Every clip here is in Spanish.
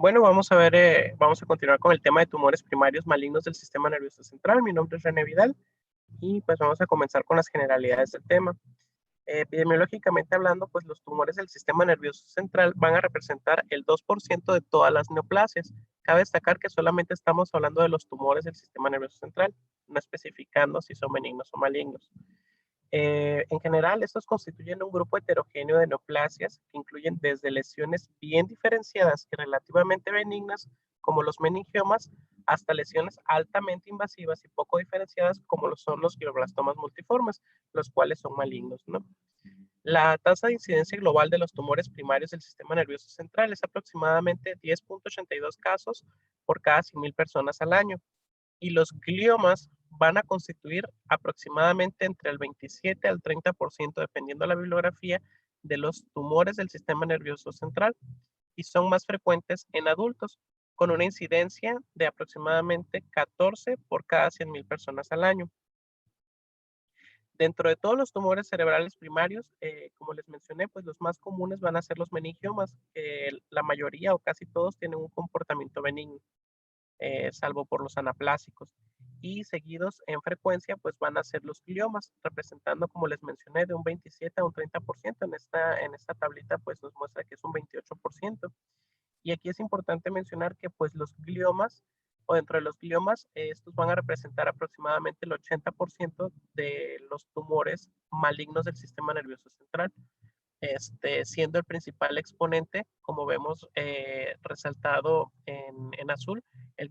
Bueno, vamos a continuar con el tema de tumores primarios malignos del sistema nervioso central. Mi nombre es René Vidal y pues vamos a comenzar con las generalidades del tema. Epidemiológicamente hablando, pues los tumores del sistema nervioso central van a representar el 2% de todas las neoplasias. Cabe destacar que solamente estamos hablando de los tumores del sistema nervioso central, no especificando si son benignos o malignos. En general, estos constituyen un grupo heterogéneo de neoplasias que incluyen desde lesiones bien diferenciadas y relativamente benignas, como los meningiomas, hasta lesiones altamente invasivas y poco diferenciadas, como lo son los glioblastomas multiformes, los cuales son malignos, ¿no? La tasa de incidencia global de los tumores primarios del sistema nervioso central es aproximadamente 10.82 casos por cada 100.000 personas al año, y los gliomas van a constituir aproximadamente entre el 27 al 30%, dependiendo de la bibliografía, de los tumores del sistema nervioso central, y son más frecuentes en adultos, con una incidencia de aproximadamente 14 por cada 100.000 personas al año. Dentro de todos los tumores cerebrales primarios, como les mencioné, pues los más comunes van a ser los meningiomas, que la mayoría o casi todos tienen un comportamiento benigno, salvo por los anaplásicos. Y seguidos en frecuencia, pues van a ser los gliomas, representando, como les mencioné, de un 27 a un 30%. En esta tablita, pues nos muestra que es un 28%. Y aquí es importante mencionar que, pues, los gliomas, o dentro de los gliomas, estos van a representar aproximadamente el 80% de los tumores malignos del sistema nervioso central, siendo el principal exponente, como vemos resaltado en azul, el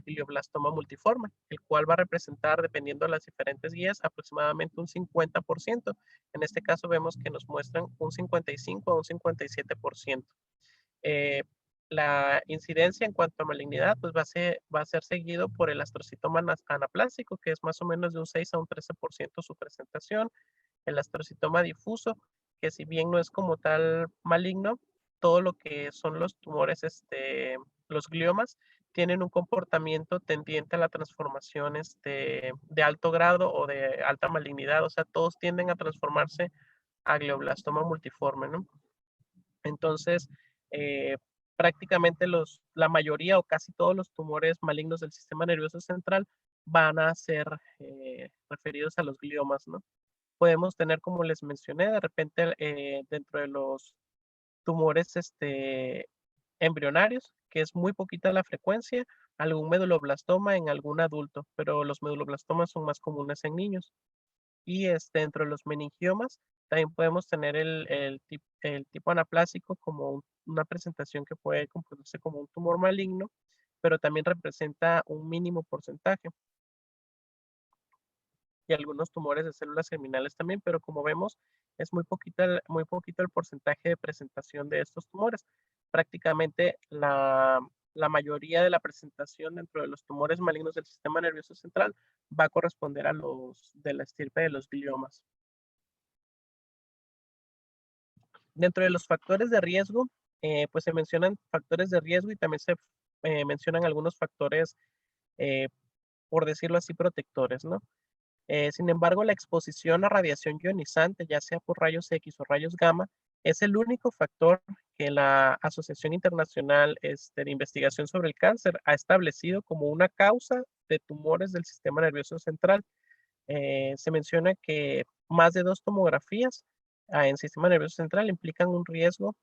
glioblastoma multiforme, el cual va a representar, dependiendo de las diferentes guías, aproximadamente un 50%. En este caso vemos que nos muestran un 55 a un 57%. Eh, la incidencia en cuanto a malignidad, pues va a ser seguido por el astrocitoma anaplásico, que es más o menos de un 6 a un 13% su presentación. El astrocitoma difuso, que si bien no es como tal maligno, todo lo que son los tumores, los gliomas, tienen un comportamiento tendiente a la transformación de alto grado o de alta malignidad. O sea, todos tienden a transformarse a glioblastoma multiforme, ¿no? Entonces, eh, prácticamente la mayoría o casi todos los tumores malignos del sistema nervioso central van a ser referidos a los gliomas, ¿no? Podemos tener, como les mencioné, de repente dentro de los tumores embrionarios, que es muy poquita la frecuencia, algún meduloblastoma en algún adulto, pero los meduloblastomas son más comunes en niños. Y dentro de los meningiomas también podemos tener el tipo anaplásico como una presentación que puede comportarse como un tumor maligno, pero también representa un mínimo porcentaje. Y algunos tumores de células germinales también, pero como vemos, es muy poquito el porcentaje de presentación de estos tumores. Prácticamente la mayoría de la presentación dentro de los tumores malignos del sistema nervioso central va a corresponder a los de la estirpe de los gliomas. Dentro de los factores de riesgo, pues se mencionan factores de riesgo y también se mencionan algunos factores, eh, por decirlo así, protectores, ¿no? Sin embargo, la exposición a radiación ionizante, ya sea por rayos X o rayos gamma, es el único factor que la Asociación Internacional de Investigación sobre el Cáncer ha establecido como una causa de tumores del sistema nervioso central. Se menciona que más de 2 tomografías en sistema nervioso central implican un riesgo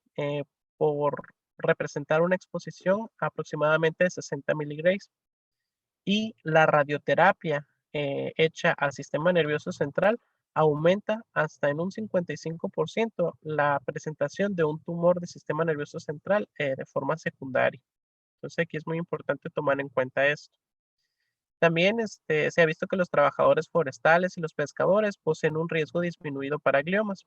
por representar una exposición aproximadamente de 60 miligrays. Y la radioterapia hecha al sistema nervioso central aumenta hasta en un 55% la presentación de un tumor del sistema nervioso central de forma secundaria. Entonces aquí es muy importante tomar en cuenta esto. También se ha visto que los trabajadores forestales y los pescadores poseen un riesgo disminuido para gliomas.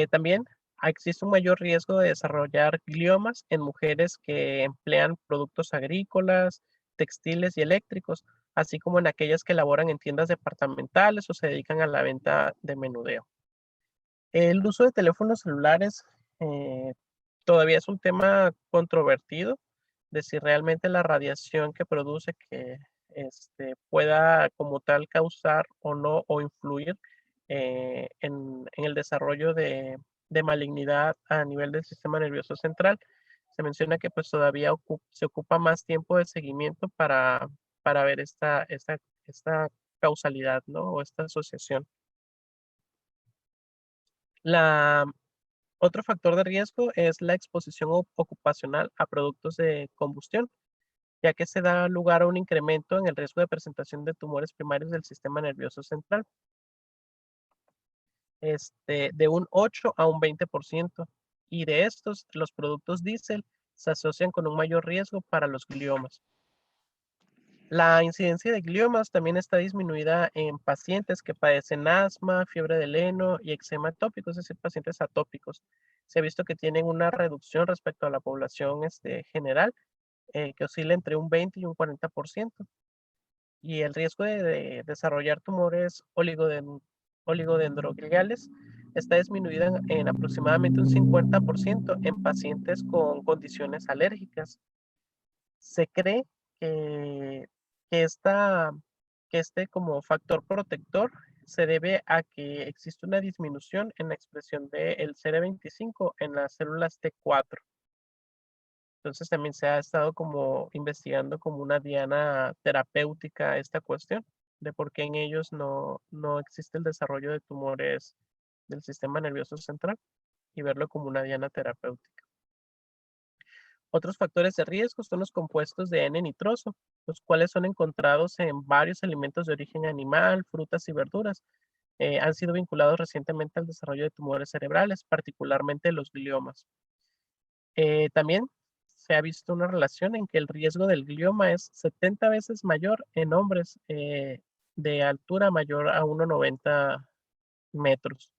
También existe un mayor riesgo de desarrollar gliomas en mujeres que emplean productos agrícolas, textiles y eléctricos, así como en aquellas que laboran en tiendas departamentales o se dedican a la venta de menudeo. El uso de teléfonos celulares eh, todavía es un tema controvertido de si realmente la radiación que produce que pueda como tal causar o no o influir en el desarrollo de malignidad a nivel del sistema nervioso central. Se menciona que pues todavía se ocupa más tiempo de seguimiento para ver esta causalidad, ¿no? O esta asociación. Otro factor de riesgo es la exposición ocupacional a productos de combustión, ya que se da lugar a un incremento en el riesgo de presentación de tumores primarios del sistema nervioso central, de un 8 a un 20%. Y de estos, los productos diésel se asocian con un mayor riesgo para los gliomas. La incidencia de gliomas también está disminuida en pacientes que padecen asma, fiebre del heno y eczema atópico, es decir, pacientes atópicos. Se ha visto que tienen una reducción respecto a la población general, que oscila entre un 20 y un 40%. Y el riesgo de desarrollar tumores oligodendrogliales está disminuida en aproximadamente un 50% en pacientes con condiciones alérgicas. Se cree que, que, esta, que este como factor protector se debe a que existe una disminución en la expresión del CD25 en las células T4. Entonces también se ha estado como investigando como una diana terapéutica esta cuestión de por qué en ellos no existe el desarrollo de tumores del sistema nervioso central y verlo como una diana terapéutica. Otros factores de riesgo son los compuestos de N-nitroso, los cuales son encontrados en varios alimentos de origen animal, frutas y verduras. Han sido vinculados recientemente al desarrollo de tumores cerebrales, particularmente los gliomas. También se ha visto una relación en que el riesgo del glioma es 70 veces mayor en hombres de altura mayor a 1,90 metros.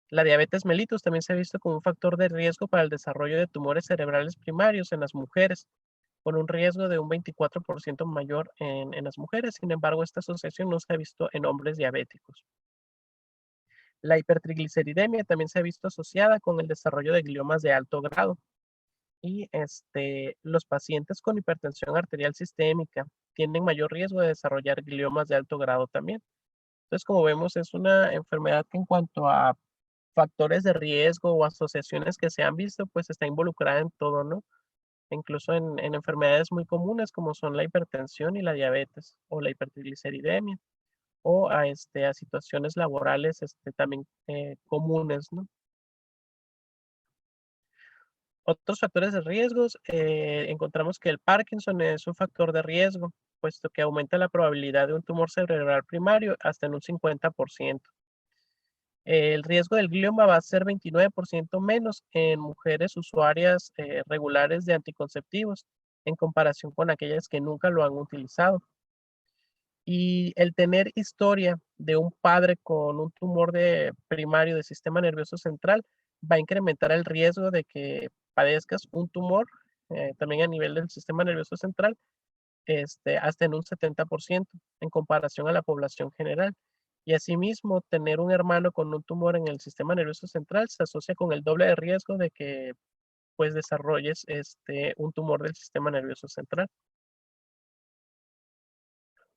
La diabetes mellitus también se ha visto como un factor de riesgo para el desarrollo de tumores cerebrales primarios en las mujeres, con un riesgo de un 24% mayor en las mujeres. Sin embargo, esta asociación no se ha visto en hombres diabéticos. La hipertrigliceridemia también se ha visto asociada con el desarrollo de gliomas de alto grado. Y los pacientes con hipertensión arterial sistémica tienen mayor riesgo de desarrollar gliomas de alto grado también. Entonces, como vemos, es una enfermedad que en cuanto a factores de riesgo o asociaciones que se han visto, pues está involucrada en todo, ¿no? Incluso en enfermedades muy comunes como son la hipertensión y la diabetes o la hipertrigliceridemia o a situaciones laborales también comunes, ¿no? Otros factores de riesgos, encontramos que el Parkinson es un factor de riesgo, puesto que aumenta la probabilidad de un tumor cerebral primario hasta en un 50%. El riesgo del glioma va a ser 29% menos en mujeres usuarias regulares de anticonceptivos en comparación con aquellas que nunca lo han utilizado. Y el tener historia de un padre con un tumor primario del sistema nervioso central va a incrementar el riesgo de que padezcas un tumor también a nivel del sistema nervioso central, hasta en un 70% en comparación a la población general. Y asimismo, tener un hermano con un tumor en el sistema nervioso central se asocia con el doble de riesgo de que pues desarrolles un tumor del sistema nervioso central.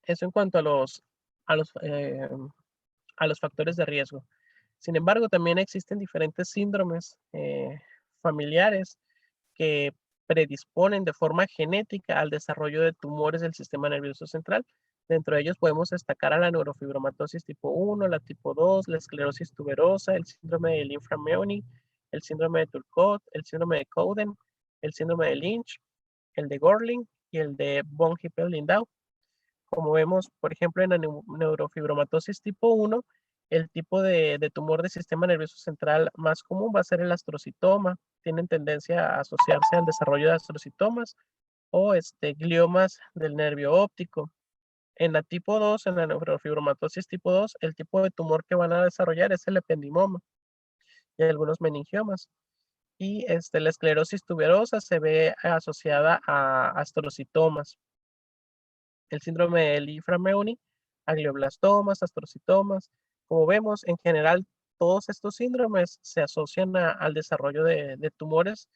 Eso en cuanto a los, eh, a los factores de riesgo. Sin embargo, también existen diferentes síndromes familiares que predisponen de forma genética al desarrollo de tumores del sistema nervioso central. Dentro de ellos podemos destacar a la neurofibromatosis tipo 1, la tipo 2, la esclerosis tuberosa, el síndrome de Linfra-Meoni, el síndrome de Turcot, el síndrome de Cowden, el síndrome de Lynch, el de Gorlin y el de von Hippel-Lindau. Como vemos, por ejemplo, en la neurofibromatosis tipo 1, el tipo de tumor del sistema nervioso central más común va a ser el astrocitoma. Tienen tendencia a asociarse al desarrollo de astrocitomas o gliomas del nervio óptico. En la tipo 2, en la neurofibromatosis tipo 2, el tipo de tumor que van a desarrollar es el ependimoma y algunos meningiomas. Y la esclerosis tuberosa se ve asociada a astrocitomas. El síndrome de Li-Fraumeni, a glioblastomas, astrocitomas. Como vemos, en general, todos estos síndromes se asocian al desarrollo de tumores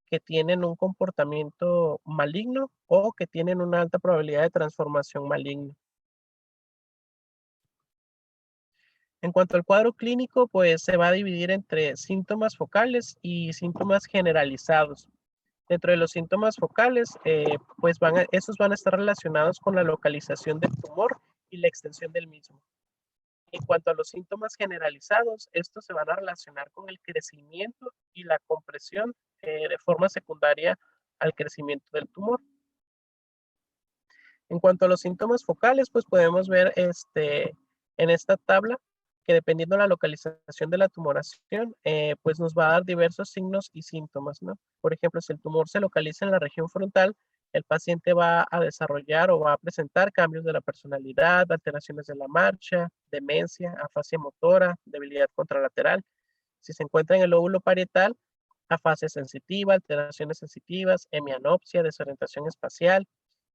que tienen un comportamiento maligno o que tienen una alta probabilidad de transformación maligna. En cuanto al cuadro clínico, pues se va a dividir entre síntomas focales y síntomas generalizados. Dentro de los síntomas focales, pues esos van a estar relacionados con la localización del tumor y la extensión del mismo. En cuanto a los síntomas generalizados, estos se van a relacionar con el crecimiento y la compresión de forma secundaria al crecimiento del tumor. En cuanto a los síntomas focales, pues podemos ver en esta tabla que dependiendo de la localización de la tumoración, pues nos va a dar diversos signos y síntomas, ¿no? Por ejemplo, si el tumor se localiza en la región frontal, el paciente va a desarrollar o va a presentar cambios de la personalidad, alteraciones de la marcha, demencia, afasia motora, debilidad contralateral. Si se encuentra en el lóbulo parietal, afasia sensitiva, alteraciones sensitivas, hemianopsia, desorientación espacial,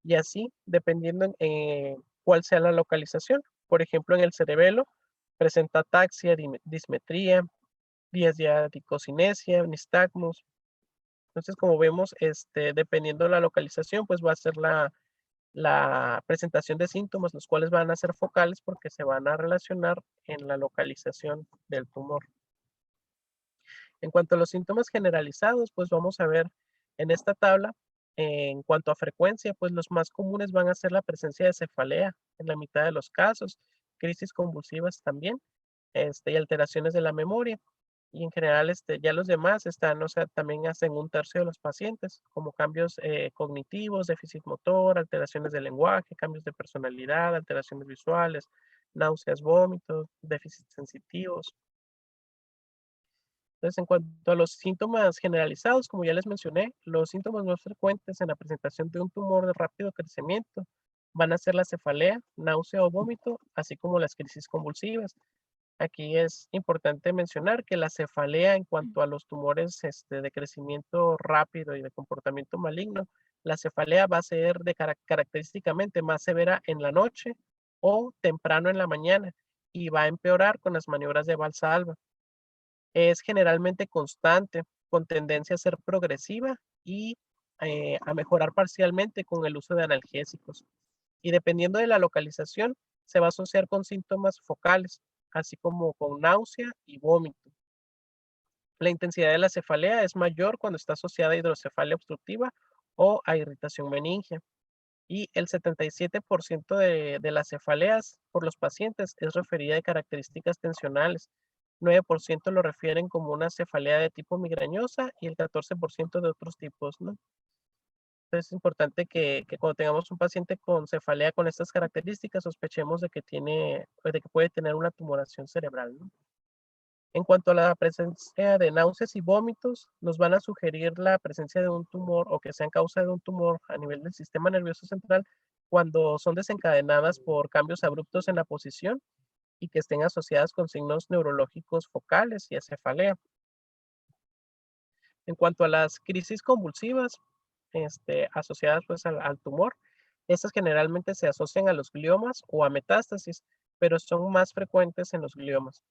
y así, dependiendo en cuál sea la localización. Por ejemplo, en el cerebelo presenta ataxia, dismetría, diadicocinesia, nistagmus. Entonces, como vemos, dependiendo de la localización, pues va a ser la presentación de síntomas, los cuales van a ser focales porque se van a relacionar en la localización del tumor. En cuanto a los síntomas generalizados, pues vamos a ver en esta tabla, en cuanto a frecuencia, pues los más comunes van a ser la presencia de cefalea en la mitad de los casos, crisis convulsivas también, y alteraciones de la memoria. Y en general, ya los demás están, o sea, también hacen un tercio de los pacientes, como cambios cognitivos, déficit motor, alteraciones de lenguaje, cambios de personalidad, alteraciones visuales, náuseas, vómitos, déficits sensitivos. Entonces, en cuanto a los síntomas generalizados, como ya les mencioné, los síntomas más frecuentes en la presentación de un tumor de rápido crecimiento van a ser la cefalea, náusea o vómito, así como las crisis convulsivas. Aquí es importante mencionar que la cefalea en cuanto a los tumores de crecimiento rápido y de comportamiento maligno, la cefalea va a ser característicamente más severa en la noche o temprano en la mañana y va a empeorar con las maniobras de Valsalva. Es generalmente constante, con tendencia a ser progresiva y a mejorar parcialmente con el uso de analgésicos. Y dependiendo de la localización, se va a asociar con síntomas focales, así como con náusea y vómito. La intensidad de la cefalea es mayor cuando está asociada a hidrocefalia obstructiva o a irritación meningia. Y el 77% de las cefaleas por los pacientes es referida de características tensionales. 9% lo refieren como una cefalea de tipo migrañosa y el 14% de otros tipos, ¿no? Entonces es importante que cuando tengamos un paciente con cefalea con estas características, sospechemos de que de que puede tener una tumoración cerebral, ¿no? En cuanto a la presencia de náuseas y vómitos, nos van a sugerir la presencia de un tumor o que sean causa de un tumor a nivel del sistema nervioso central cuando son desencadenadas por cambios abruptos en la posición y que estén asociadas con signos neurológicos focales y cefalea. En cuanto a las crisis convulsivas, asociadas pues al tumor, estas generalmente se asocian a los gliomas o a metástasis, pero son más frecuentes en los gliomas.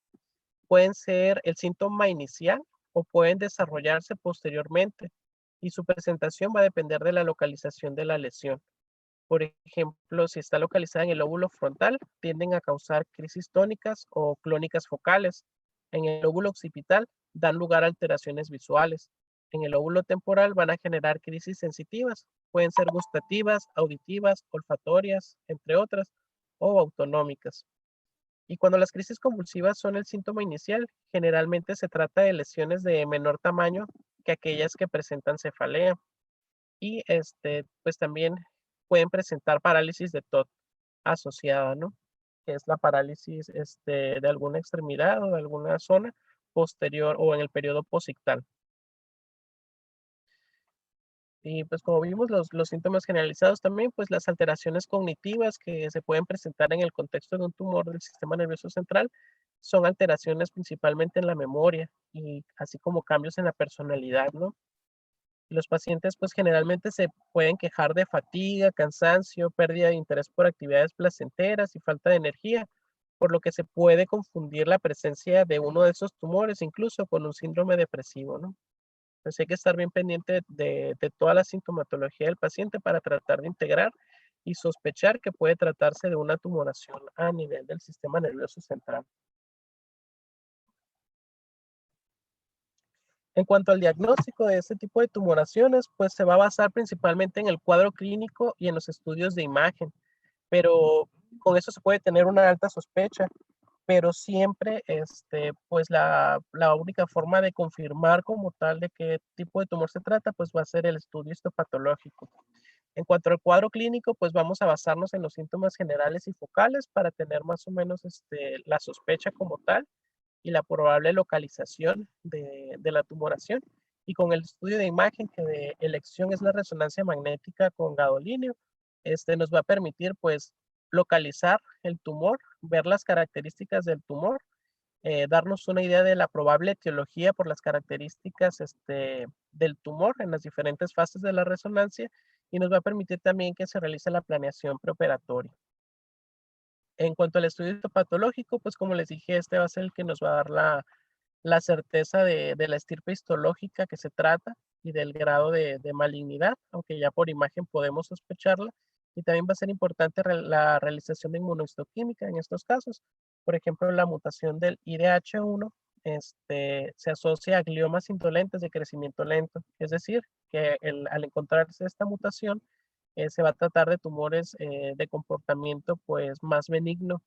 Pueden ser el síntoma inicial o pueden desarrollarse posteriormente y su presentación va a depender de la localización de la lesión. Por ejemplo, si está localizada en el lóbulo frontal, tienden a causar crisis tónicas o clónicas focales. En el lóbulo occipital dan lugar a alteraciones visuales. En el lóbulo temporal van a generar crisis sensitivas. Pueden ser gustativas, auditivas, olfatorias, entre otras, o autonómicas. Y cuando las crisis convulsivas son el síntoma inicial, generalmente se trata de lesiones de menor tamaño que aquellas que presentan cefalea. Y pues también pueden presentar parálisis de TOT asociada, ¿no? Que es la parálisis de alguna extremidad o de alguna zona posterior o en el periodo posictal. Y pues como vimos, los síntomas generalizados también, pues las alteraciones cognitivas que se pueden presentar en el contexto de un tumor del sistema nervioso central son alteraciones principalmente en la memoria y así como cambios en la personalidad, ¿no? Los pacientes pues generalmente se pueden quejar de fatiga, cansancio, pérdida de interés por actividades placenteras y falta de energía, por lo que se puede confundir la presencia de uno de esos tumores incluso con un síndrome depresivo, ¿no? Entonces hay que estar bien pendiente de toda la sintomatología del paciente para tratar de integrar y sospechar que puede tratarse de una tumoración a nivel del sistema nervioso central. En cuanto al diagnóstico de este tipo de tumoraciones, pues se va a basar principalmente en el cuadro clínico y en los estudios de imagen, pero con eso se puede tener una alta sospecha, pero siempre, pues la única forma de confirmar como tal de qué tipo de tumor se trata, pues va a ser el estudio histopatológico. En cuanto al cuadro clínico, pues vamos a basarnos en los síntomas generales y focales para tener más o menos la sospecha como tal y la probable localización de la tumoración. Y con el estudio de imagen, que de elección es la resonancia magnética con gadolínio, nos va a permitir pues localizar el tumor, ver las características del tumor, darnos una idea de la probable etiología por las características del tumor en las diferentes fases de la resonancia y nos va a permitir también que se realice la planeación preoperatoria. En cuanto al estudio patológico, pues como les dije, este va a ser el que nos va a dar la certeza de la estirpe histológica que se trata y del grado de malignidad, aunque ya por imagen podemos sospecharla. Y también va a ser importante la realización de inmunohistoquímica en estos casos. Por ejemplo, la mutación del IDH1 se asocia a gliomas indolentes de crecimiento lento. Es decir, que al encontrarse esta mutación, se va a tratar de tumores de comportamiento pues más benigno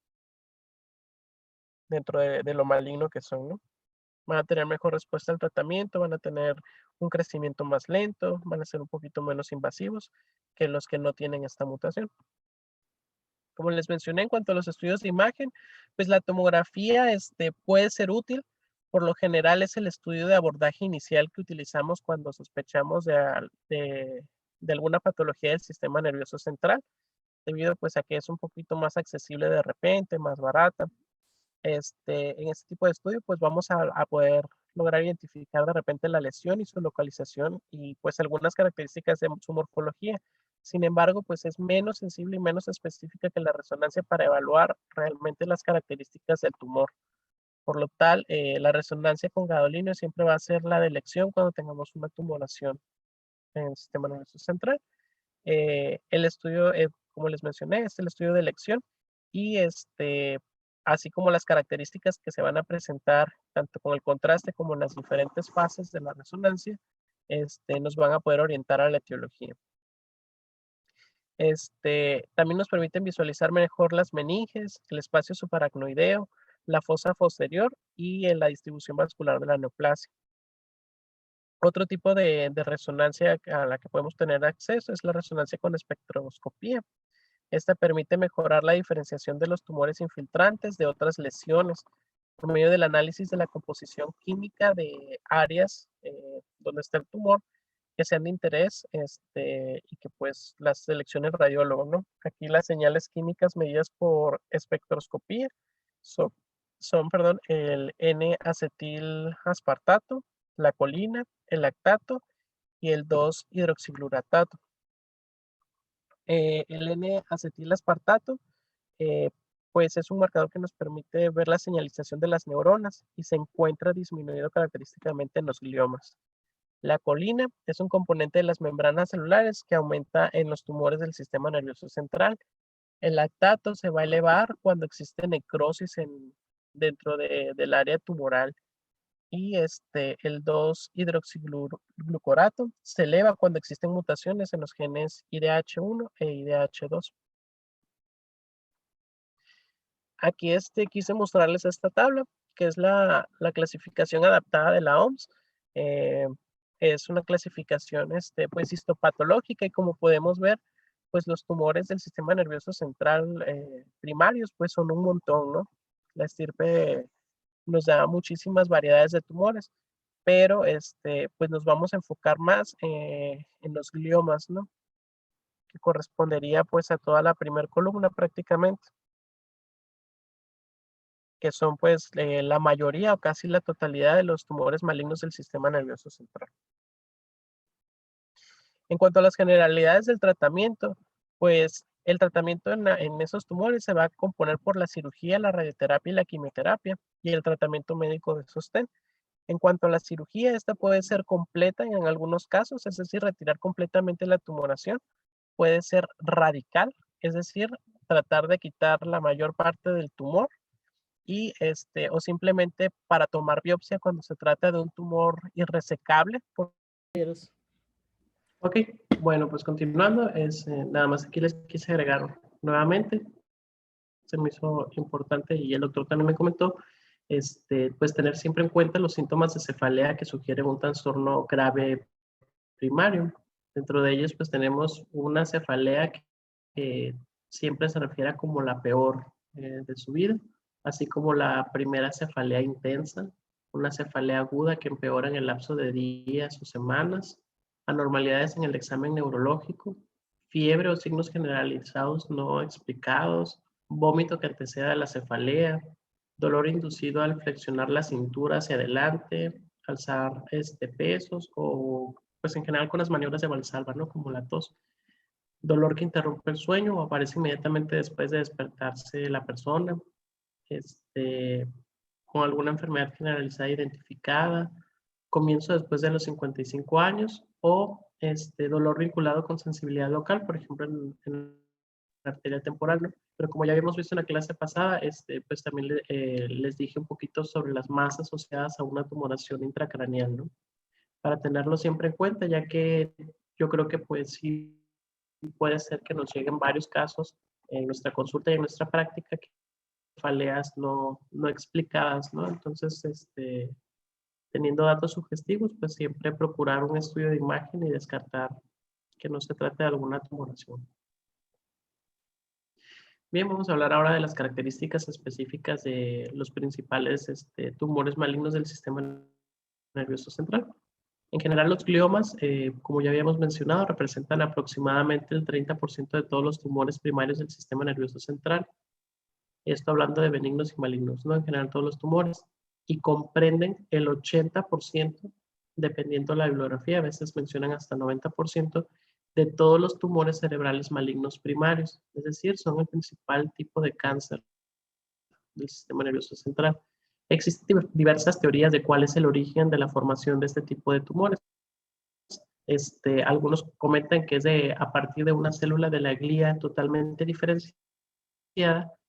dentro de lo maligno que son, ¿no? Van a tener mejor respuesta al tratamiento, van a tener un crecimiento más lento, van a ser un poquito menos invasivos que los que no tienen esta mutación. Como les mencioné, en cuanto a los estudios de imagen, pues la tomografía puede ser útil. Por lo general es el estudio de abordaje inicial que utilizamos cuando sospechamos de alguna patología del sistema nervioso central, debido pues a que es un poquito más accesible de repente, más barata. En este tipo de estudio, pues vamos a poder lograr identificar de repente la lesión y su localización y pues algunas características de su morfología. Sin embargo, pues es menos sensible y menos específica que la resonancia para evaluar realmente las características del tumor. Por lo tal, la resonancia con gadolínio siempre va a ser la de elección cuando tengamos una tumoración en el sistema nervioso central. El estudio, como les mencioné, es el estudio de elección y así como las características que se van a presentar tanto con el contraste como en las diferentes fases de la resonancia, nos van a poder orientar a la etiología. También nos permiten visualizar mejor las meninges, el espacio subaracnoideo, la fosa posterior y la distribución vascular de la neoplasia. Otro tipo de resonancia a la que podemos tener acceso es la resonancia con espectroscopía. Esta permite mejorar la diferenciación de los tumores infiltrantes de otras lesiones por medio del análisis de la composición química de áreas donde está el tumor que sean de interés y que pues las seleccione el radiólogo, ¿no? Aquí las señales químicas medidas por espectroscopía son, perdón, el N-acetil aspartato, la colina, el lactato y el 2-hidroxigluratato. El N-acetilaspartato, pues es un marcador que nos permite ver la señalización de las neuronas y se encuentra disminuido característicamente en los gliomas. La colina es un componente de las membranas celulares que aumenta en los tumores del sistema nervioso central. El lactato se va a elevar cuando existe necrosis dentro del área tumoral y el 2-hidroxiglucorato se eleva cuando existen mutaciones en los genes IDH1 e IDH2. Aquí quise mostrarles esta tabla, que es la clasificación adaptada de la OMS. Eh, es una clasificación pues histopatológica y como podemos ver, pues los tumores del sistema nervioso central primarios pues son un montón, ¿no? La estirpe nos da muchísimas variedades de tumores, pero pues nos vamos a enfocar más en los gliomas, ¿no? Que correspondería pues a toda la primera columna prácticamente, que son pues la mayoría o casi la totalidad de los tumores malignos del sistema nervioso central. En cuanto a las generalidades del tratamiento, pues el tratamiento en esos tumores se va a componer por la cirugía, la radioterapia y la quimioterapia y el tratamiento médico de sostén. En cuanto a la cirugía, esta puede ser completa en algunos casos, es decir, retirar completamente la tumoración. Puede ser radical, es decir, tratar de quitar la mayor parte del tumor y o simplemente para tomar biopsia cuando se trata de un tumor irresecable. Ok, bueno, pues continuando, nada más aquí les quise agregar nuevamente, se me hizo importante y el doctor también me comentó, pues tener siempre en cuenta los síntomas de cefalea que sugieren un trastorno grave primario. Dentro de ellos, pues tenemos una cefalea que siempre se refiere a como la peor de su vida, así como la primera cefalea intensa, una cefalea aguda que empeora en el lapso de días o semanas, anormalidades en el examen neurológico, fiebre o signos generalizados no explicados, vómito que anteceda a la cefalea, dolor inducido al flexionar la cintura hacia adelante, alzar pesos o pues en general con las maniobras de Valsalva, ¿no? Como la tos. Dolor que interrumpe el sueño o aparece inmediatamente después de despertarse la persona, con alguna enfermedad generalizada identificada, comienzo después de los 55 años o dolor vinculado con sensibilidad local, por ejemplo en la arteria temporal, ¿no? Pero como ya habíamos visto en la clase pasada, pues también les dije un poquito sobre las masas asociadas a una tumoración intracraneal, ¿no? Para tenerlo siempre en cuenta, ya que yo creo que pues sí puede ser que nos lleguen varios casos en nuestra consulta y en nuestra práctica que faleas no explicadas, ¿no? Entonces, teniendo datos sugestivos, pues siempre procurar un estudio de imagen y descartar que no se trate de alguna tumoración. Bien, vamos a hablar ahora de las características específicas de los principales tumores malignos del sistema nervioso central. En general, los gliomas, como ya habíamos mencionado, representan aproximadamente el 30% de todos los tumores primarios del sistema nervioso central. Esto hablando de benignos y malignos, ¿no? En general, todos los tumores. Y comprenden el 80%, dependiendo de la bibliografía, a veces mencionan hasta 90%, de todos los tumores cerebrales malignos primarios. Es decir, son el principal tipo de cáncer del sistema nervioso central. Existen diversas teorías de cuál es el origen de la formación de este tipo de tumores. Algunos comentan que es a partir de una célula de la glía totalmente diferenciada,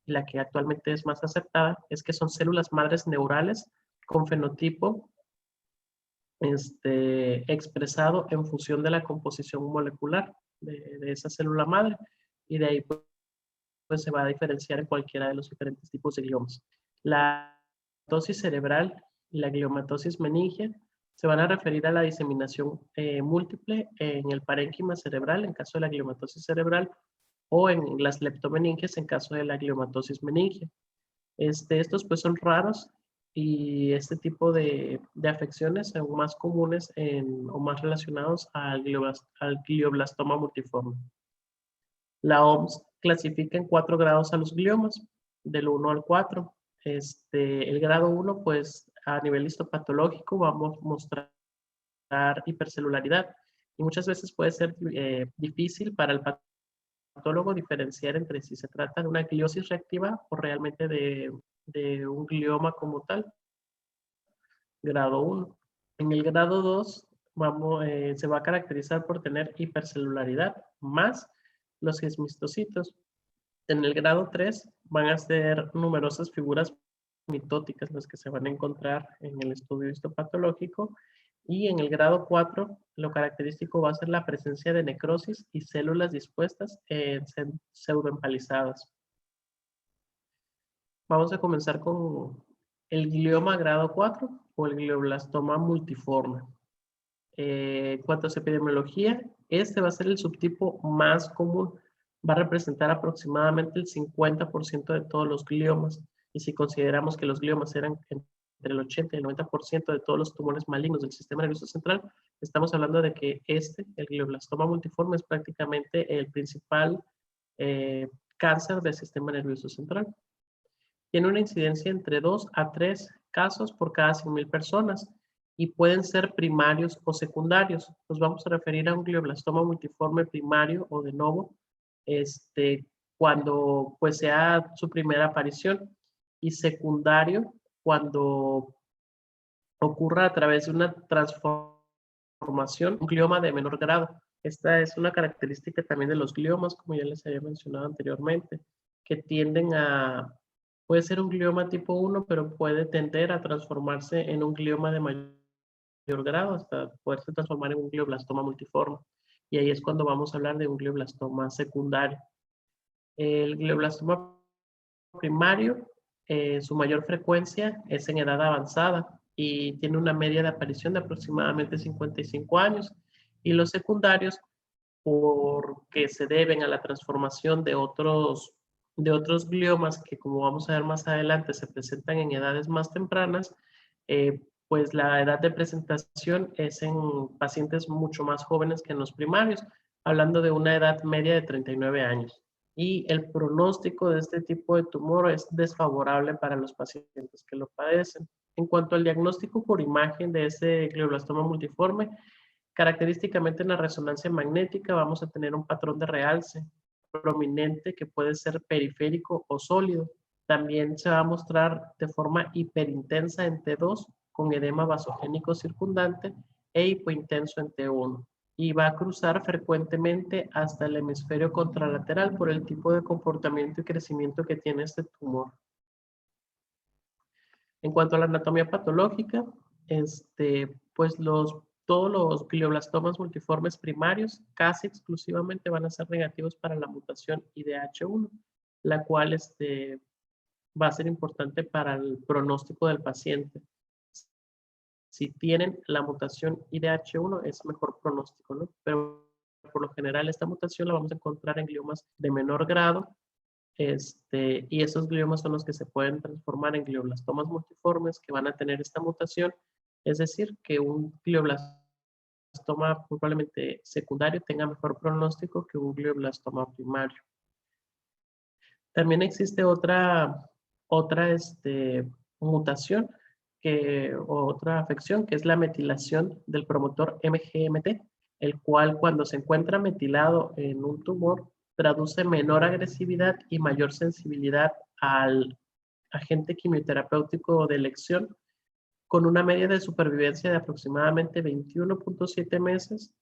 y la que actualmente es más aceptada es que son células madres neurales con fenotipo expresado en función de la composición molecular de esa célula madre, y de ahí pues se va a diferenciar en cualquiera de los diferentes tipos de gliomas. La gliomatosis cerebral y la gliomatosis meningia se van a referir a la diseminación múltiple en el parénquima cerebral en caso de la gliomatosis cerebral o en las leptomeninges en caso de la gliomatosis meningia. Estos pues son raros y este tipo de afecciones son más comunes o más relacionados al glioblastoma multiforme. La OMS clasifica en 4 grados a los gliomas, del 1 al 4. El grado 1, pues a nivel histopatológico vamos a mostrar hipercelularidad y muchas veces puede ser difícil para el patólogo diferenciar entre si se trata de una gliosis reactiva o realmente de un glioma como tal, grado 1. En el grado 2 se va a caracterizar por tener hipercelularidad más los esmistocitos. En el grado 3 van a ser numerosas figuras mitóticas las que se van a encontrar en el estudio histopatológico, y en el grado 4 lo característico va a ser la presencia de necrosis y células dispuestas en pseudoempalizadas. Vamos a comenzar con el glioma grado 4 o el glioblastoma multiforme. En cuanto a su epidemiología, este va a ser el subtipo más común. Va a representar aproximadamente el 50% de todos los gliomas. Y si consideramos que los gliomas eran entre el 80 y el 90% de todos los tumores malignos del sistema nervioso central, estamos hablando de que el glioblastoma multiforme, es prácticamente el principal cáncer del sistema nervioso central. Tiene una incidencia entre 2 a 3 casos por cada 100,000 personas y pueden ser primarios o secundarios. Nos vamos a referir a un glioblastoma multiforme primario o de novo, cuando pues sea su primera aparición, y secundario cuando ocurra a través de una transformación, un glioma de menor grado. Esta es una característica también de los gliomas, como ya les había mencionado anteriormente, que tienden a Puede ser un glioma tipo 1, pero puede tender a transformarse en un glioma de mayor grado hasta poderse transformar en un glioblastoma multiforme. Y ahí es cuando vamos a hablar de un glioblastoma secundario. El glioblastoma primario, su mayor frecuencia es en edad avanzada y tiene una media de aparición de aproximadamente 55 años. Y los secundarios, porque se deben a la transformación de otros gliomas que, como vamos a ver más adelante, se presentan en edades más tempranas, pues la edad de presentación es en pacientes mucho más jóvenes que en los primarios, hablando de una edad media de 39 años. Y el pronóstico de este tipo de tumor es desfavorable para los pacientes que lo padecen. En cuanto al diagnóstico por imagen de ese glioblastoma multiforme, característicamente en la resonancia magnética vamos a tener un patrón de realce prominente que puede ser periférico o sólido. También se va a mostrar de forma hiperintensa en T2 con edema vasogénico circundante e hipointenso en T1 y va a cruzar frecuentemente hasta el hemisferio contralateral por el tipo de comportamiento y crecimiento que tiene este tumor. En cuanto a la anatomía patológica, pues todos los glioblastomas multiformes primarios casi exclusivamente van a ser negativos para la mutación IDH1, la cual va a ser importante para el pronóstico del paciente. Si tienen la mutación IDH1 es mejor pronóstico, ¿no? Pero por lo general esta mutación la vamos a encontrar en gliomas de menor grado, y esos gliomas son los que se pueden transformar en glioblastomas multiformes que van a tener esta mutación, es decir, que un glioblastoma probablemente secundario tenga mejor pronóstico que un glioblastoma primario. También existe otra mutación o otra afección que es la metilación del promotor MGMT, el cual cuando se encuentra metilado en un tumor traduce menor agresividad y mayor sensibilidad al agente quimioterapéutico de elección, con una media de supervivencia de aproximadamente 21.7 meses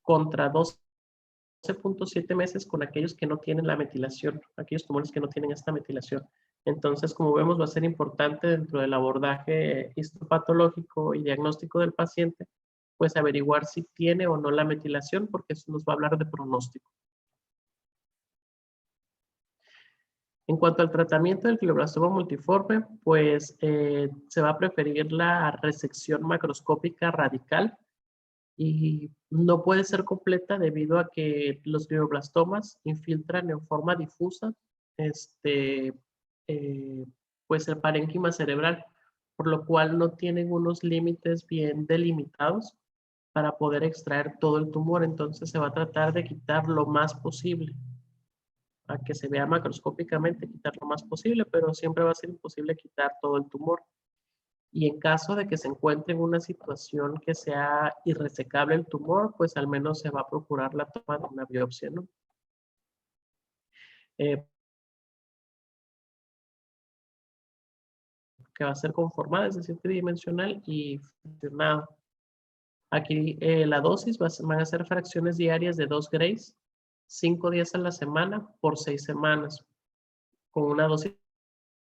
contra 12.7 meses con aquellos que no tienen la metilación, aquellos tumores que no tienen esta metilación. Entonces, como vemos, va a ser importante dentro del abordaje histopatológico y diagnóstico del paciente, pues averiguar si tiene o no la metilación, porque eso nos va a hablar de pronóstico. En cuanto al tratamiento del glioblastoma multiforme, pues se va a preferir la resección macroscópica radical y no puede ser completa debido a que los glioblastomas infiltran en forma difusa pues el parénquima cerebral, por lo cual no tienen unos límites bien delimitados para poder extraer todo el tumor. Entonces se va a tratar de quitar lo más posible, a que se vea macroscópicamente, quitar lo más posible, pero siempre va a ser imposible quitar todo el tumor. Y en caso de que se encuentre en una situación que sea irresecable el tumor, pues al menos se va a procurar la toma de una biopsia, ¿no? Que va a ser conformada, es decir, tridimensional y fraccionado. Aquí la dosis van a ser fracciones diarias de 2 grays, 5 días a la semana por 6 semanas, con una dosis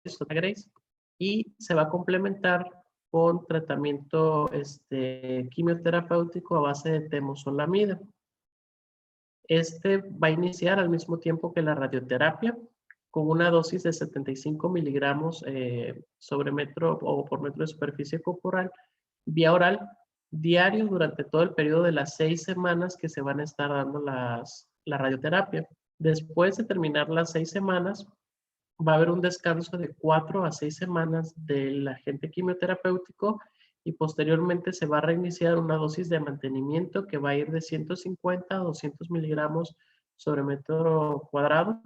de grays, y se va a complementar con tratamiento quimioterapéutico a base de temozolomida. Va a iniciar al mismo tiempo que la radioterapia con una dosis de 75 miligramos sobre metro o por metro de superficie corporal vía oral diario durante todo el periodo de las 6 semanas que se van a estar dando la radioterapia. Después de terminar las 6 semanas, va a haber un descanso de 4 a 6 semanas del agente quimioterapéutico y posteriormente se va a reiniciar una dosis de mantenimiento que va a ir de 150 a 200 miligramos sobre metro cuadrado,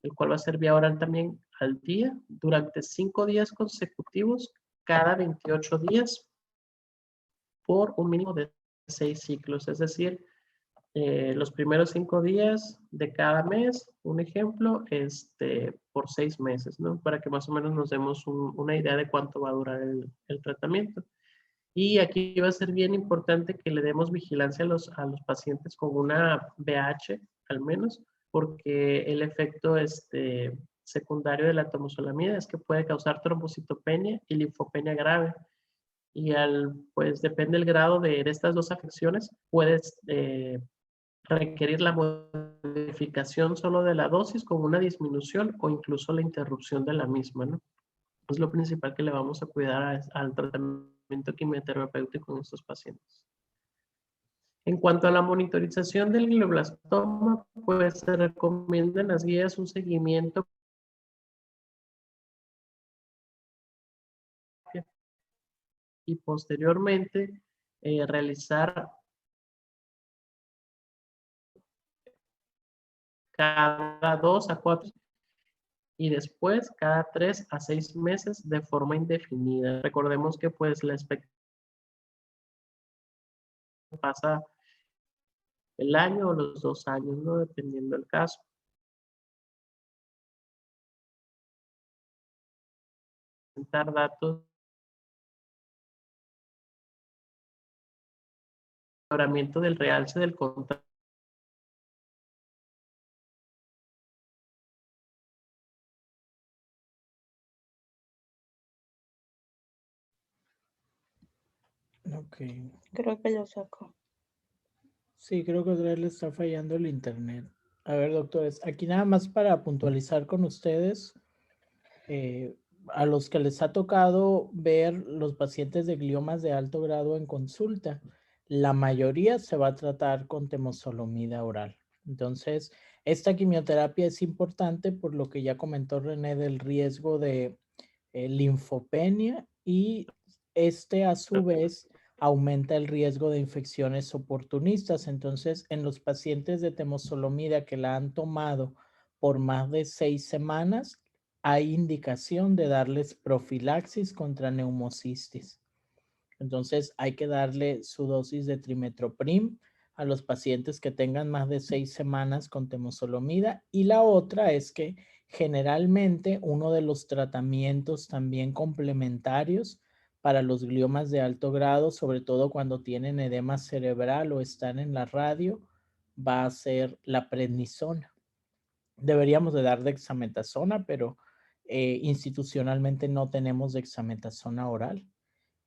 el cual va a ser vía oral también al día durante 5 días consecutivos cada 28 días por un mínimo de 6 ciclos, es decir, los primeros 5 días de cada mes, un ejemplo, por 6 meses, ¿no? Para que más o menos nos demos una idea de cuánto va a durar el tratamiento. Y aquí va a ser bien importante que le demos vigilancia a los pacientes con una BH al menos, porque el efecto secundario de la temosolamida es que puede causar trombocitopenia y linfopenia grave. Y pues depende del grado de estas dos afecciones, puedes requerir la modificación solo de la dosis con una disminución o incluso la interrupción de la misma, ¿no? Es lo principal que le vamos a cuidar al tratamiento quimioterapéutico en estos pacientes. En cuanto a la monitorización del glioblastoma, pues se recomienda en las guías un seguimiento y posteriormente realizar cada 2 a 4 y después cada 3 a 6 meses de forma indefinida. Recordemos que pues la expectativa pasa el año o los 2 años, ¿no? Dependiendo del caso. Presentar datos de mejoramiento del realce del contrato. Ok. Creo que lo saco. Sí, creo que otra vez le está fallando el internet. A ver, doctores, aquí nada más para puntualizar con ustedes, a los que les ha tocado ver los pacientes de gliomas de alto grado en consulta, la mayoría se va a tratar con temozolomida oral. Entonces, esta quimioterapia es importante por lo que ya comentó René del riesgo de linfopenia y a su vez aumenta el riesgo de infecciones oportunistas. Entonces, en los pacientes de temozolomida que la han tomado por más de 6 semanas, hay indicación de darles profilaxis contra neumocistis. Entonces, hay que darle su dosis de trimetoprim a los pacientes que tengan más de 6 semanas con temozolomida. Y la otra es que generalmente uno de los tratamientos también complementarios para los gliomas de alto grado, sobre todo cuando tienen edema cerebral o están en la radio, va a ser la prednisona. Deberíamos de dar dexametasona, pero institucionalmente no tenemos dexametasona oral.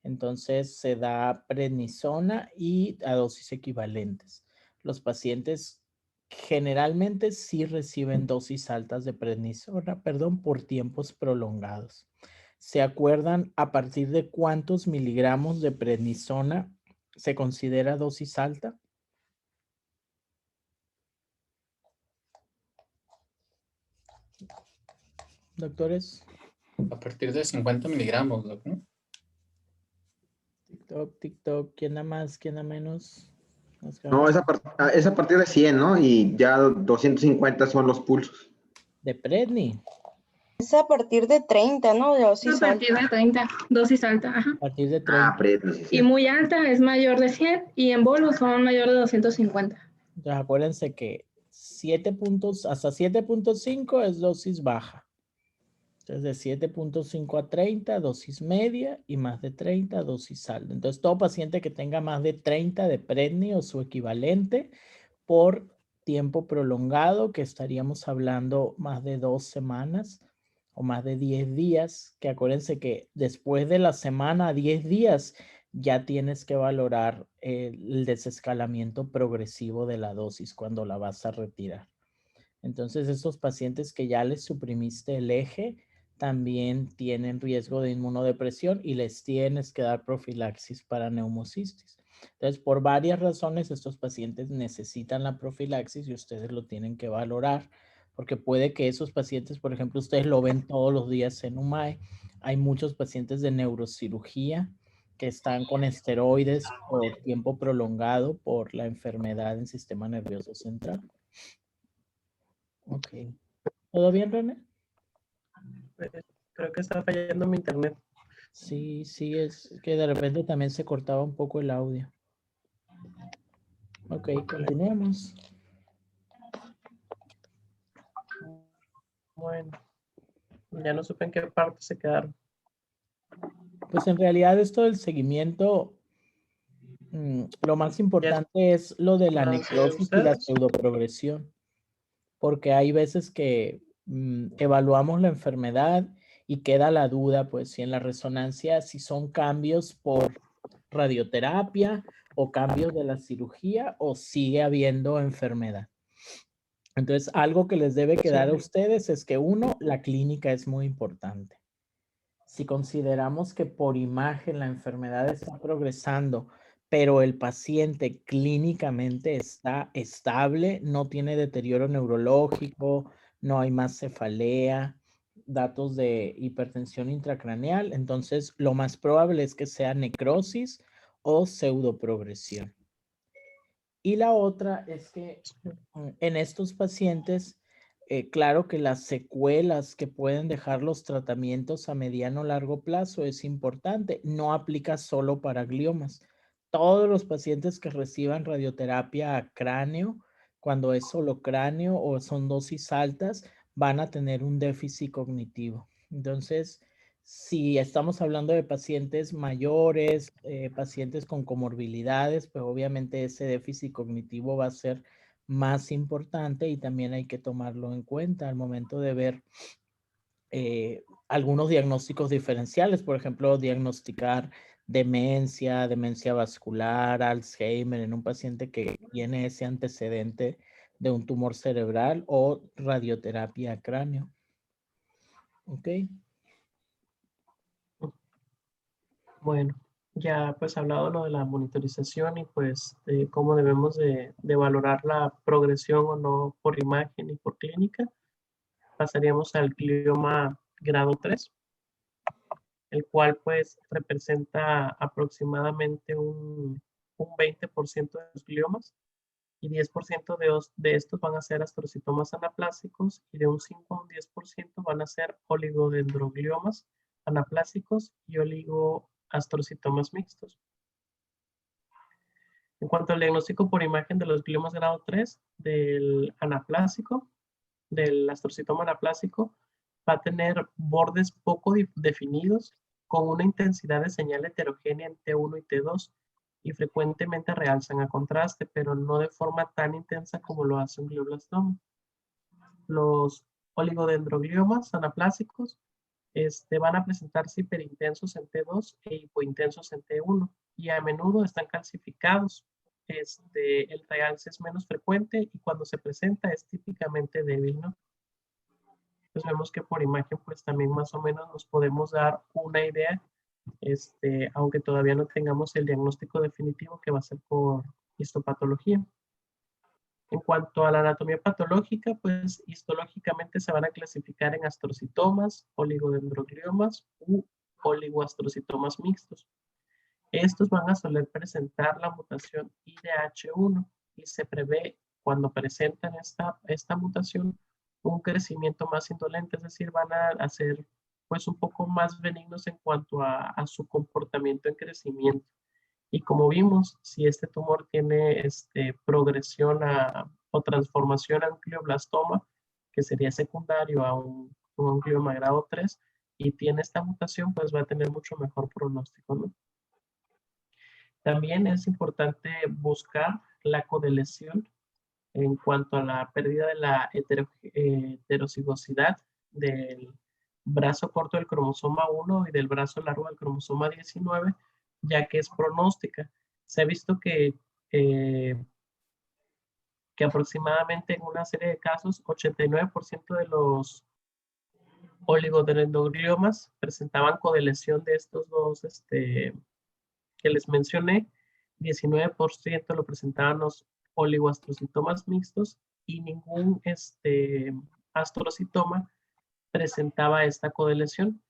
Entonces se da prednisona y a dosis equivalentes. Los pacientes generalmente sí reciben dosis altas de prednisona, por tiempos prolongados. ¿Se acuerdan a partir de cuántos miligramos de prednisona se considera dosis alta? Doctores. A partir de 50 miligramos, ¿no? TikTok, ¿quién da más? ¿Quién da menos? No, es a partir de 100, ¿no? Y ya 250 son los pulsos. De predni. Es a partir de 30, ¿no? De dosis A partir alta. de 30, dosis alta. Ajá. A partir de 30. Ah, prednis, sí, sí. Y muy alta es mayor de 100 y en bolos son mayor de 250. Entonces, acuérdense que 7 puntos, hasta 7.5 es dosis baja. Entonces, de 7.5 a 30, dosis media, y más de 30, dosis alta. Entonces, todo paciente que tenga más de 30 de predni o su equivalente por tiempo prolongado, que estaríamos hablando más de 2 semanas o más de 10 días, que acuérdense que después de la semana a 10 días ya tienes que valorar el desescalamiento progresivo de la dosis cuando la vas a retirar. Entonces, estos pacientes que ya les suprimiste el eje también tienen riesgo de inmunodepresión y les tienes que dar profilaxis para neumocistis. Entonces, por varias razones, estos pacientes necesitan la profilaxis y ustedes lo tienen que valorar, porque puede que esos pacientes, por ejemplo, ustedes lo ven todos los días en UMAE. Hay muchos pacientes de neurocirugía que están con esteroides por tiempo prolongado por la enfermedad en sistema nervioso central. Ok. ¿Todo bien, René? Creo que está fallando mi internet. Sí, es que de repente también se cortaba un poco el audio. Ok, continuemos. Bueno, ya no supe en qué parte se quedaron. Pues en realidad esto del seguimiento, lo más importante es lo de la ¿Más de necrosis y la ustedes? pseudoprogresión, porque hay veces que evaluamos la enfermedad y queda la duda, pues, si en la resonancia, si son cambios por radioterapia o cambios de la cirugía o sigue habiendo enfermedad. Entonces, algo que les debe quedar a ustedes es que, uno, la clínica es muy importante. Si consideramos que por imagen la enfermedad está progresando, pero el paciente clínicamente está estable, no tiene deterioro neurológico, no hay más cefalea, datos de hipertensión intracraneal, entonces lo más probable es que sea necrosis o pseudoprogresión. Y la otra es que en estos pacientes, claro que las secuelas que pueden dejar los tratamientos a mediano o largo plazo es importante. No aplica solo para gliomas. Todos los pacientes que reciban radioterapia a cráneo, cuando es solo cráneo o son dosis altas, van a tener un déficit cognitivo. Entonces, si estamos hablando de pacientes mayores, pacientes con comorbilidades, pues obviamente ese déficit cognitivo va a ser más importante y también hay que tomarlo en cuenta al momento de ver algunos diagnósticos diferenciales, por ejemplo, diagnosticar demencia, demencia vascular, Alzheimer en un paciente que tiene ese antecedente de un tumor cerebral o radioterapia a cráneo. ¿Ok? Bueno, ya pues hablado lo de la monitorización y pues de cómo debemos de valorar la progresión o no por imagen y por clínica, pasaríamos al glioma grado 3, el cual pues representa aproximadamente un 20% de los gliomas y 10% de estos van a ser astrocitomas anaplásicos y de un 5 a un 10% van a ser oligodendrogliomas anaplásicos y oligoastrocitomas mixtos. En cuanto al diagnóstico por imagen de los gliomas grado 3 del anaplásico, del astrocitoma anaplásico, va a tener bordes poco definidos con una intensidad de señal heterogénea en T1 y T2 y frecuentemente realzan a contraste, pero no de forma tan intensa como lo hace un glioblastoma. Los oligodendrogliomas anaplásicos van a presentarse hiperintensos en T2 e hipointensos en T1 y a menudo están calcificados. El realce es menos frecuente y cuando se presenta es típicamente débil, ¿no? Pues vemos que por imagen pues también más o menos nos podemos dar una idea, aunque todavía no tengamos el diagnóstico definitivo que va a ser por histopatología. En cuanto a la anatomía patológica, pues histológicamente se van a clasificar en astrocitomas, oligodendrogliomas u oligoastrocitomas mixtos. Estos van a soler presentar la mutación IDH1 y se prevé cuando presentan esta mutación un crecimiento más indolente, es decir, van a ser pues un poco más benignos en cuanto a su comportamiento en crecimiento. Y como vimos, si este tumor tiene progresión o transformación a un glioblastoma, que sería secundario a un glioma grado 3, y tiene esta mutación, pues va a tener mucho mejor pronóstico, ¿no? También es importante buscar la codeleción en cuanto a la pérdida de la heterocigosidad del brazo corto del cromosoma 1 y del brazo largo del cromosoma 19, ya que es pronóstica. Se ha visto que aproximadamente en una serie de casos, 89% de los oligodendrogliomas presentaban codeleción de estos dos que les mencioné. 19% lo presentaban los oligoastrocitomas mixtos y ningún astrocitoma presentaba esta codeleción.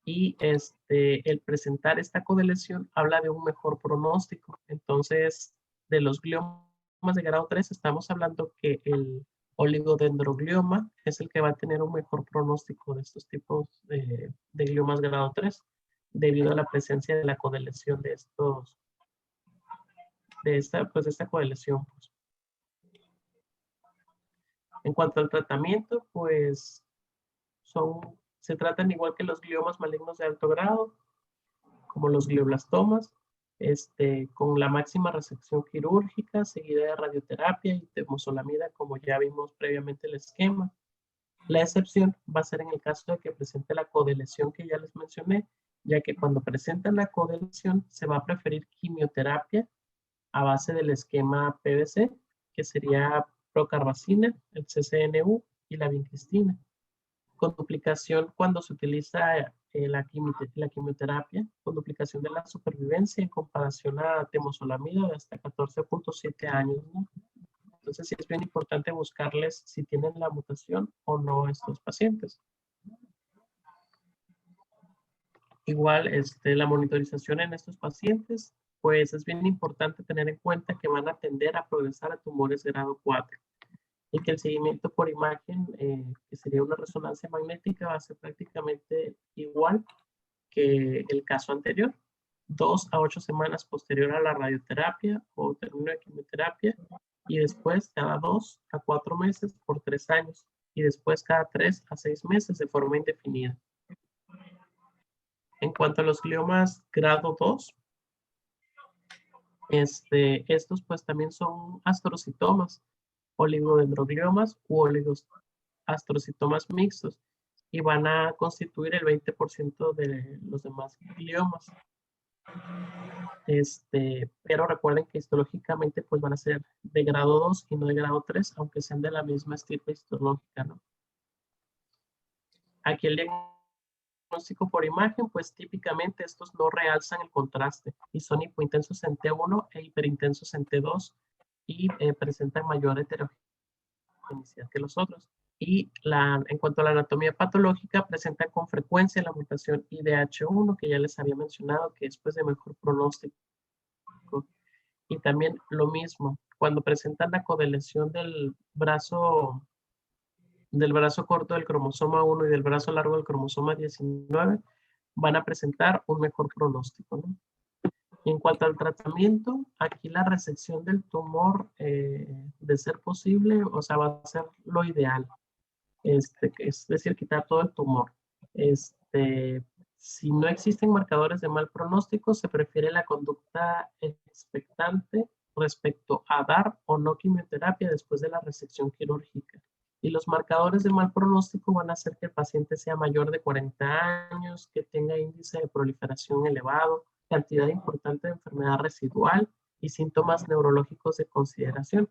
Y el presentar esta codeleción habla de un mejor pronóstico. Entonces, de los gliomas de grado 3, estamos hablando que el oligodendroglioma es el que va a tener un mejor pronóstico de estos tipos de gliomas grado 3, debido a la presencia de la codeleción de esta codeleción. Pues. En cuanto al tratamiento, pues se tratan igual que los gliomas malignos de alto grado, como los glioblastomas, con la máxima resección quirúrgica, seguida de radioterapia y temozolomida, como ya vimos previamente el esquema. La excepción va a ser en el caso de que presente la codeleción que ya les mencioné, ya que cuando presentan la codeleción se va a preferir quimioterapia a base del esquema PBC, que sería procarbazina, el CCNU y la vincristina. Con duplicación cuando se utiliza la quimioterapia, con duplicación de la supervivencia en comparación a temozolomida de hasta 14.7 años, ¿no? Entonces sí es bien importante buscarles si tienen la mutación o no estos pacientes. Igual la monitorización en estos pacientes, pues es bien importante tener en cuenta que van a tender a progresar a tumores de grado 4 y que el seguimiento por imagen, que sería una resonancia magnética, va a ser prácticamente igual que el caso anterior. 2 a 8 semanas posterior a la radioterapia o término de quimioterapia, y después cada 2 a 4 meses por 3 años, y después cada 3 a 6 meses de forma indefinida. En cuanto a los gliomas grado 2, estos pues también son astrocitomas, oligodendrogliomas u oligoastrocitomas mixtos, y van a constituir el 20% de los demás gliomas. Pero recuerden que histológicamente pues van a ser de grado 2 y no de grado 3, aunque sean de la misma estirpe histológica, ¿no? Aquí el diagnóstico por imagen, pues típicamente estos no realzan el contraste y son hipointensos en T1 e hiperintensos en T2 y presentan mayor heterogeneidad que los otros. Y en cuanto a la anatomía patológica, presentan con frecuencia la mutación IDH1, que ya les había mencionado, que es pues de mejor pronóstico. Y también lo mismo, cuando presentan la codeleción del brazo corto del cromosoma 1 y del brazo largo del cromosoma 19, van a presentar un mejor pronóstico, ¿no? En cuanto al tratamiento, aquí la resección del tumor, de ser posible, o sea, va a ser lo ideal. Es decir, quitar todo el tumor. Si no existen marcadores de mal pronóstico, se prefiere la conducta expectante respecto a dar o no quimioterapia después de la resección quirúrgica. Y los marcadores de mal pronóstico van a hacer que el paciente sea mayor de 40 años, que tenga índice de proliferación elevado, cantidad importante de enfermedad residual y síntomas neurológicos de consideración.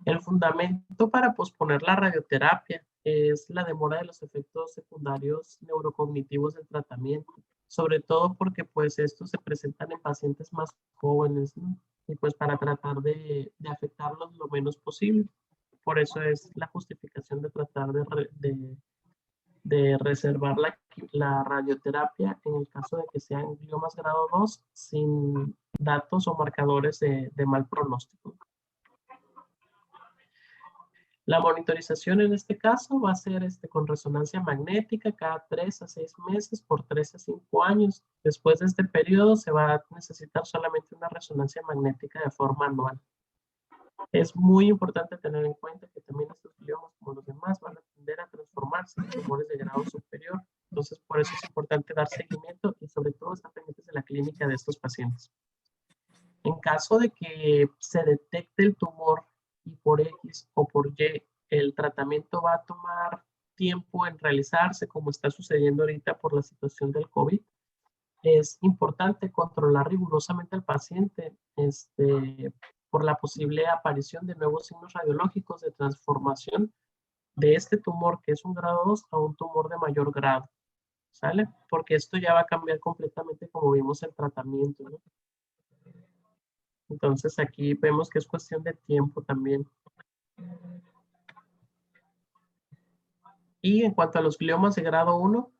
El fundamento para posponer la radioterapia es la demora de los efectos secundarios neurocognitivos del tratamiento, sobre todo porque pues estos se presentan en pacientes más jóvenes, ¿no? Y pues para tratar de afectarlos lo menos posible. Por eso es la justificación de tratar de reservar la radioterapia en el caso de que sean gliomas grado 2 sin datos o marcadores de mal pronóstico. La monitorización en este caso va a ser con resonancia magnética cada 3 a 6 meses por 3 a 5 años. Después de este periodo se va a necesitar solamente una resonancia magnética de forma anual. Es muy importante tener en cuenta que también estos gliomas, como los demás, van a tender a transformarse en tumores de grado superior. Entonces, por eso es importante dar seguimiento y sobre todo estar pendientes de la clínica de estos pacientes. En caso de que se detecte el tumor y por X o por Y el tratamiento va a tomar tiempo en realizarse, como está sucediendo ahorita por la situación del COVID, es importante controlar rigurosamente al paciente por la posible aparición de nuevos signos radiológicos de transformación de este tumor, que es un grado 2, a un tumor de mayor grado, ¿sale? Porque esto ya va a cambiar completamente como vimos el tratamiento, ¿no? Entonces aquí vemos que es cuestión de tiempo también. Y en cuanto a los gliomas de grado 1,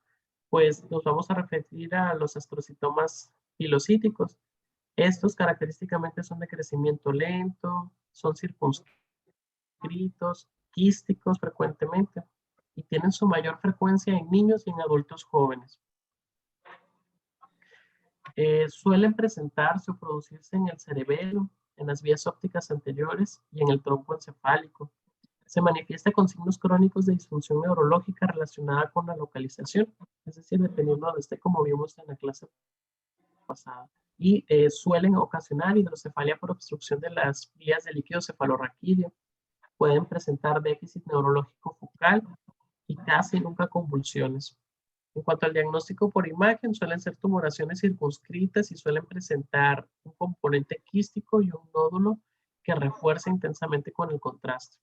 pues nos vamos a referir a los astrocitomas pilocíticos. Estos característicamente son de crecimiento lento, son circunscritos, quísticos frecuentemente y tienen su mayor frecuencia en niños y en adultos jóvenes. Suelen presentarse o producirse en el cerebelo, en las vías ópticas anteriores y en el tronco encefálico. Se manifiesta con signos crónicos de disfunción neurológica relacionada con la localización, es decir, dependiendo de donde esté, como vimos en la clase pasada. Y suelen ocasionar hidrocefalia por obstrucción de las vías del líquido cefalorraquídeo. Pueden presentar déficit neurológico focal y casi nunca convulsiones. En cuanto al diagnóstico por imagen, suelen ser tumoraciones circunscritas y suelen presentar un componente quístico y un nódulo que refuerza intensamente con el contraste.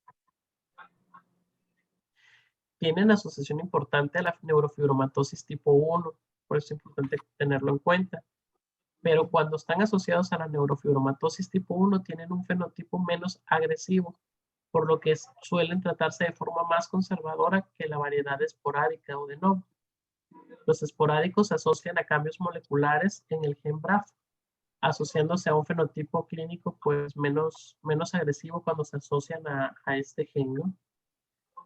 Tienen asociación importante a la neurofibromatosis tipo 1, por eso es importante tenerlo en cuenta. Pero cuando están asociados a la neurofibromatosis tipo 1, tienen un fenotipo menos agresivo, por lo que suelen tratarse de forma más conservadora que la variedad esporádica o de novo. Los esporádicos se asocian a cambios moleculares en el gen BRAF, asociándose a un fenotipo clínico pues menos agresivo cuando se asocian a este gen, ¿no?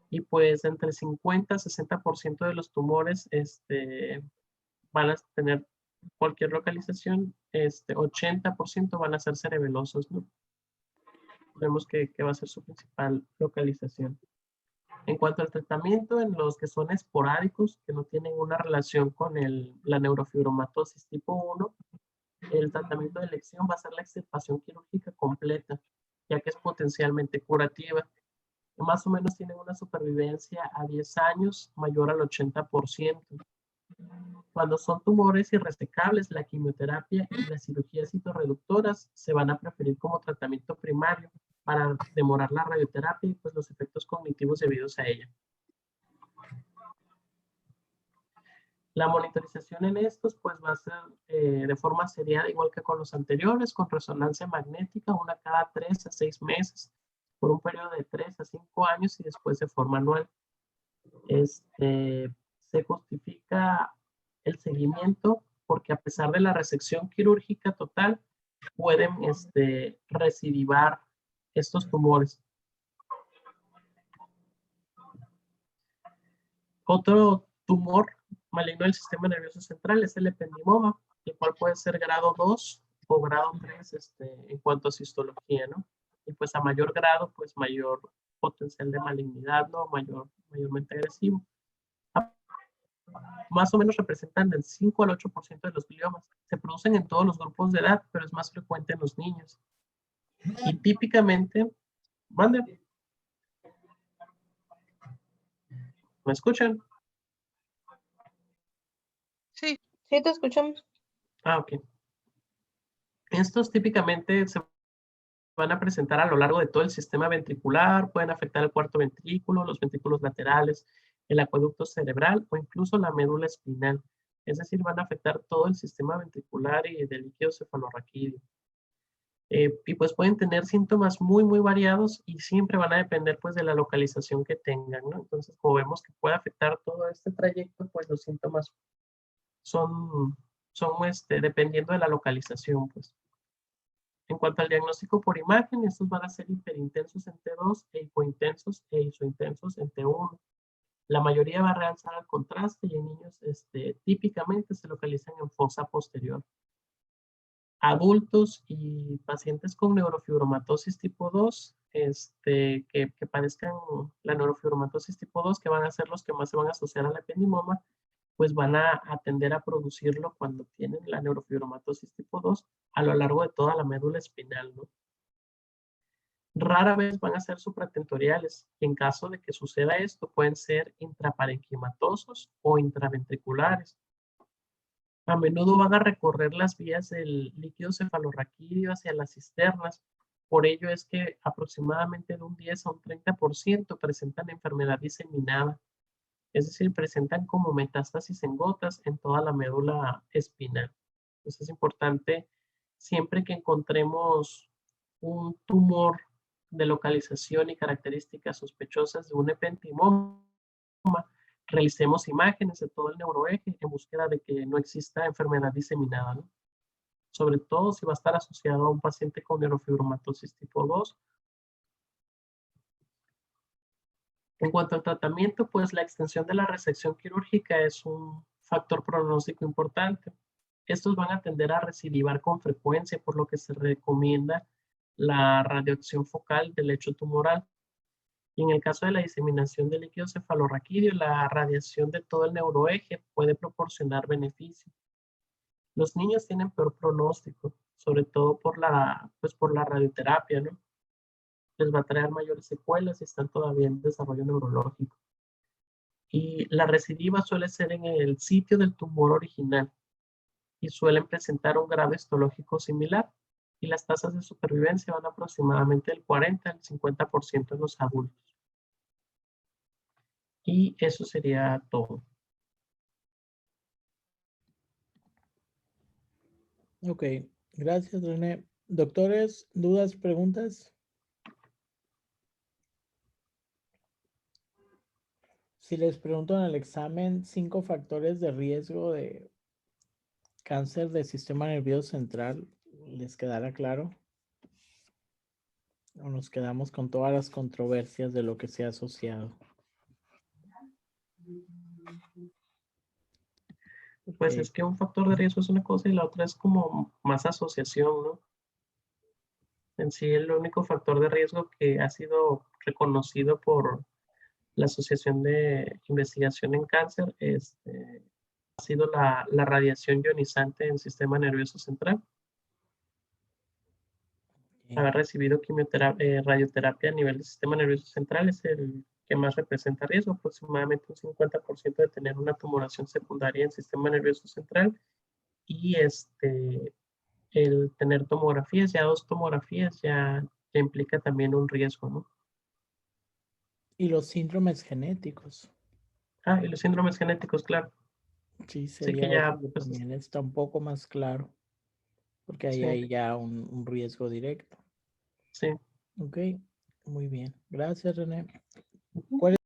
Y pues entre 50 y 60% de los tumores van a tener cualquier localización, 80% van a ser cerebelosos, ¿no? Vemos que va a ser su principal localización. En cuanto al tratamiento, en los que son esporádicos, que no tienen una relación con la neurofibromatosis tipo 1, el tratamiento de elección va a ser la extirpación quirúrgica completa, ya que es potencialmente curativa. Más o menos tienen una supervivencia a 10 años mayor al 80%. Cuando son tumores irresecables, la quimioterapia y las cirugías citorreductoras se van a preferir como tratamiento primario para demorar la radioterapia y pues los efectos cognitivos debidos a ella. La monitorización en estos pues va a ser de forma seriada igual que con los anteriores, con resonancia magnética, una cada 3 a 6 meses, por un periodo de 3 a 5 años y después de forma anual. Se justifica el seguimiento porque a pesar de la resección quirúrgica total, pueden recidivar estos tumores. Otro tumor maligno del sistema nervioso central es el ependimoma, el cual puede ser grado 2 o grado 3 en cuanto a histología, ¿no? Y pues a mayor grado, pues mayor potencial de malignidad, ¿no? Mayormente agresivo. Más o menos representan del 5 al 8% de los gliomas. Se producen en todos los grupos de edad, pero es más frecuente en los niños. Y típicamente, ¿me escuchan? Sí, te escuchamos. Ah, ok. Estos típicamente se van a presentar a lo largo de todo el sistema ventricular, pueden afectar el cuarto ventrículo, los ventrículos laterales, el acueducto cerebral o incluso la médula espinal. Es decir, van a afectar todo el sistema ventricular y del líquido cefalorraquídeo. Y pues pueden tener síntomas muy, muy variados y siempre van a depender pues de la localización que tengan, ¿no? Entonces, como vemos que puede afectar todo este trayecto, pues los síntomas son dependiendo de la localización, pues. En cuanto al diagnóstico por imagen, estos van a ser hiperintensos en T2 e hipointensos e isointensos en T1. La mayoría va a realzar el contraste y en niños típicamente se localizan en fosa posterior. Adultos y pacientes con neurofibromatosis tipo 2, que padezcan la neurofibromatosis tipo 2, que van a ser los que más se van a asociar al ependimoma, pues van a tender a producirlo cuando tienen la neurofibromatosis tipo 2 a lo largo de toda la médula espinal, ¿no? Rara vez van a ser supratentoriales. En caso de que suceda esto, pueden ser intraparenquimatosos o intraventriculares. A menudo van a recorrer las vías del líquido cefalorraquídeo hacia las cisternas. Por ello es que aproximadamente de un 10 a un 30% presentan enfermedad diseminada. Es decir, presentan como metástasis en gotas en toda la médula espinal. Entonces es importante, siempre que encontremos un tumor de localización y características sospechosas de un ependimoma, realicemos imágenes de todo el neuroeje en búsqueda de que no exista enfermedad diseminada, ¿no? Sobre todo si va a estar asociado a un paciente con neurofibromatosis tipo 2. En cuanto al tratamiento, pues la extensión de la resección quirúrgica es un factor pronóstico importante. Estos van a tender a recidivar con frecuencia, por lo que se recomienda la radioacción focal del lecho tumoral. Y en el caso de la diseminación del líquido cefalorraquídeo, la radiación de todo el neuroeje puede proporcionar beneficio. Los niños tienen peor pronóstico, sobre todo por la radioterapia, ¿no? Les va a traer mayores secuelas y están todavía en desarrollo neurológico. Y la recidiva suele ser en el sitio del tumor original y suelen presentar un grado histológico similar. Y las tasas de supervivencia van aproximadamente del 40 al 50% en los adultos. Y eso sería todo. Ok, gracias, René. Doctores, ¿dudas, preguntas? Si les pregunto en el examen 5 factores de riesgo de cáncer del sistema nervioso central, ¿les quedará claro? ¿O nos quedamos con todas las controversias de lo que se ha asociado? Pues Ok. es que un factor de riesgo es una cosa y la otra es como más asociación, ¿no? En sí, el único factor de riesgo que ha sido reconocido por la Asociación de Investigación en Cáncer ha sido la radiación ionizante en el sistema nervioso central. Haber recibido radioterapia a nivel del sistema nervioso central es el que más representa riesgo, aproximadamente un 50% de tener una tumoración secundaria en el sistema nervioso central. Y el tener tomografías, ya 2 tomografías, ya implica también un riesgo, ¿no? Y los síndromes genéticos. Ah, y los síndromes genéticos, claro. Sí, Sí que sería ya, otro que pues, también está un poco más claro, porque ahí sí, hay ya un riesgo directo. sí. Ok, muy bien. Gracias, René. Ujú. ¿Cuál